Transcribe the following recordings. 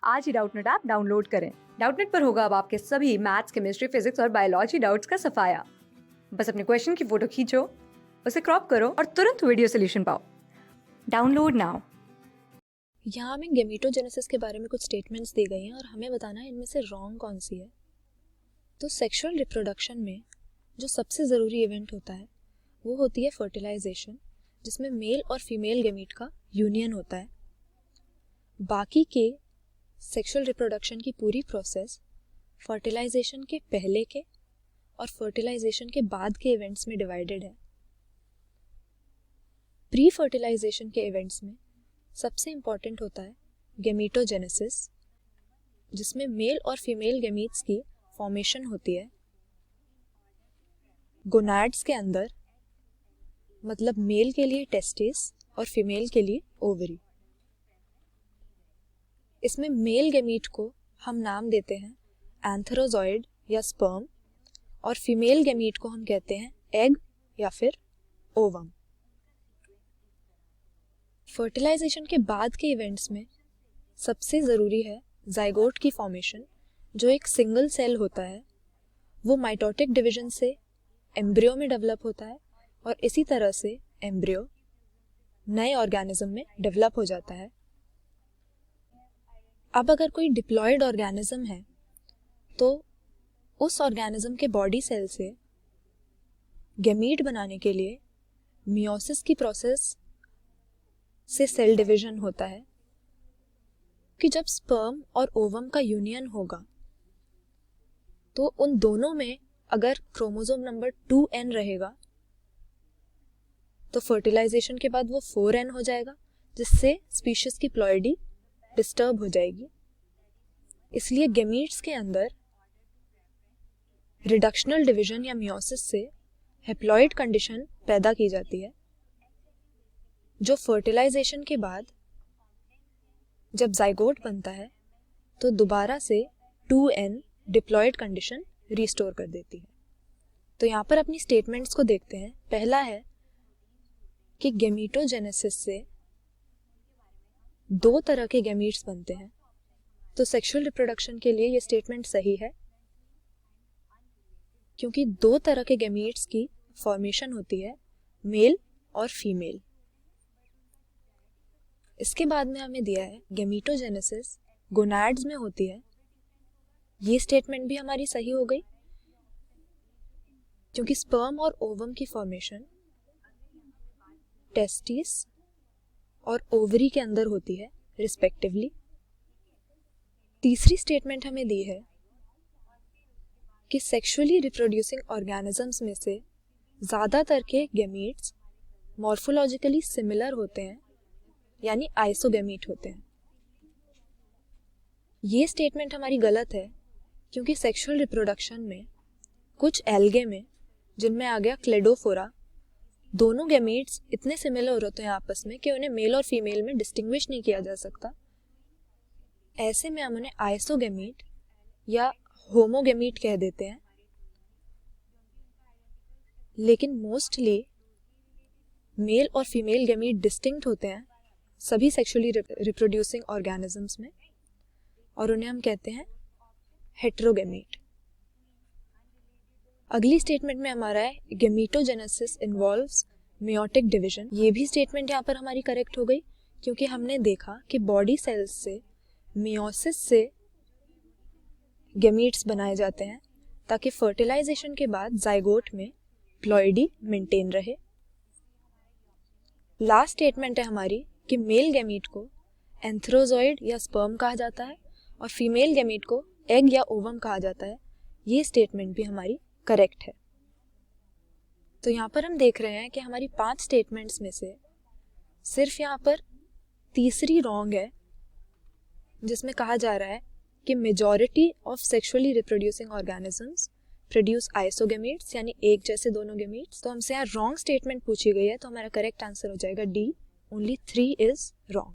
आज ही Doubtnut app download करें। Doubtnut पर होगा अब आपके सभी मैथ्स, केमिस्ट्री, फिजिक्स और बायोलॉजी डाउट्स का सफाया। बस अपने क्वेश्चन की फोटो खींचो, उसे क्रॉप करो और तुरंत वीडियो सोल्यूशन पाओ। Download now. यहाँ हमें गेमेटोजेनेसिस के बारे में कुछ स्टेटमेंट्स दी गई हैं और हमें बताना है इनमें से रॉन्ग कौन सी है। तो सेक्सुअल रिप्रोडक्शन में जो सबसे ज़रूरी इवेंट होता है वो होती है फर्टिलाइजेशन, जिसमें मेल और फीमेल गेमीट का यूनियन होता है। बाकी के सेक्सुअल रिप्रोडक्शन की पूरी प्रोसेस फर्टिलाइजेशन के पहले के और फर्टिलाइजेशन के बाद के इवेंट्स में डिवाइडेड है। प्री फर्टिलाइजेशन के इवेंट्स में सबसे इंपॉर्टेंट होता है गेमीटोजेनेसिस, जिसमें मेल और फीमेल गेमीट्स की फॉर्मेशन होती है। गोनाड्स के अंदर, मतलब मेल के लिए टेस्टिस और फीमेल के लिए ओवरी। इसमें मेल गेमीट को हम नाम देते हैं एंथेरोजॉइड या स्पर्म और फीमेल गेमीट को हम कहते हैं एग या फिर ओवम। फर्टिलाइजेशन के बाद के इवेंट्स में सबसे ज़रूरी है जाइगोट की फॉर्मेशन, जो एक सिंगल सेल होता है। वो माइटोटिक डिवीजन से एम्ब्रियो में डेवलप होता है और इसी तरह से एम्ब्रियो नए ऑर्गेनिज्म में डेवलप हो जाता है। अब अगर कोई डिप्लॉयड ऑर्गेनिज्म है तो उस ऑर्गेनिज्म के बॉडी सेल से गेमीट बनाने के लिए मियोसिस की प्रोसेस से सेल डिवीजन होता है कि जब स्पर्म और ओवम का यूनियन होगा तो उन दोनों में अगर क्रोमोसोम नंबर 2n रहेगा तो फर्टिलाइजेशन के बाद वो 4n हो जाएगा, जिससे स्पीशीज की प्लॉइडी डिस्टर्ब हो जाएगी। इसलिए गेमीट्स के अंदर रिडक्शनल डिवीजन या मियोसिस से हैप्लॉइड कंडीशन पैदा की जाती है, जो फर्टिलाइजेशन के बाद जब जाइगोट बनता है तो दोबारा से 2n डिप्लॉयड कंडीशन रिस्टोर कर देती है। तो यहाँ पर अपनी स्टेटमेंट्स को देखते हैं। पहला है कि गेमीटोजेनेसिस से दो तरह के गेमीट्स बनते हैं। तो सेक्सुअल रिप्रोडक्शन के लिए ये स्टेटमेंट सही है, क्योंकि दो तरह के गेमीट्स की फॉर्मेशन होती है, मेल और फीमेल। इसके बाद में हमें दिया है गेमीटोजेनेसिस गोनाड्स में होती है। ये स्टेटमेंट भी हमारी सही हो गई, क्योंकि स्पर्म और ओवम की फॉर्मेशन टेस्टिस और ओवरी के अंदर होती है रिस्पेक्टिवली। तीसरी स्टेटमेंट हमें दी है कि सेक्सुअली रिप्रोड्यूसिंग ऑर्गेनिजम्स में से ज़्यादातर के गेमीट्स मॉर्फोलॉजिकली सिमिलर होते हैं, यानी आइसोगेमीट होते हैं। ये स्टेटमेंट हमारी गलत है, क्योंकि सेक्सुअल रिप्रोडक्शन में कुछ एल्गे में, जिनमें आ गया क्लेडोफोरा, दोनों गेमीट्स इतने सिमिलर होते हैं आपस में कि उन्हें मेल और फीमेल में डिस्टिंग्विश नहीं किया जा सकता। ऐसे में हम उन्हें आइसोगेमीट या होमोगेमीट कह देते हैं। लेकिन मोस्टली मेल और फीमेल गेमीट डिस्टिंक्ट होते हैं सभी सेक्सुअली रिप्रोड्यूसिंग ऑर्गेनिजम्स में, और उन्हें हम कहते हैं हेटेरोगेमीट। अगली स्टेटमेंट में हमारा है गेमीटोजेनेसिस इन्वॉल्व्स मियोटिक डिवीजन। ये भी स्टेटमेंट यहाँ पर हमारी करेक्ट हो गई, क्योंकि हमने देखा कि बॉडी सेल्स से मियोसिस से गेमीट्स बनाए जाते हैं ताकि फर्टिलाइजेशन के बाद जाइगोट में प्लॉइडी मेंटेन रहे। लास्ट स्टेटमेंट है हमारी कि मेल गेमीट को एंथेरोजॉइड या स्पर्म कहा जाता है और फीमेल गेमीट को एग या ओवम कहा जाता है। ये स्टेटमेंट भी हमारी करेक्ट है। तो यहाँ पर हम देख रहे हैं कि हमारी 5 स्टेटमेंट्स में से सिर्फ यहाँ पर तीसरी रॉन्ग है, जिसमें कहा जा रहा है कि majority of sexually reproducing organisms produce isogametes, यानी एक जैसे दोनों गेमीट्स। तो हमसे यहाँ रॉन्ग स्टेटमेंट पूछी गई है, तो हमारा करेक्ट आंसर हो जाएगा D, only 3 is wrong.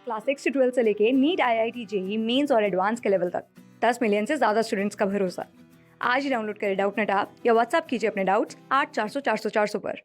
Class 6 से 12 से लेके नीट, IIT, जेईई मेंस और एडवांस के लेवल तक 10 मिलियन से ज्यादा स्टूडेंट्स का भरोसा। आज ही डाउनलोड करें डाउटनेट ऐप या व्हाट्सएप कीजिए अपने डाउट्स 8400 400 400 पर।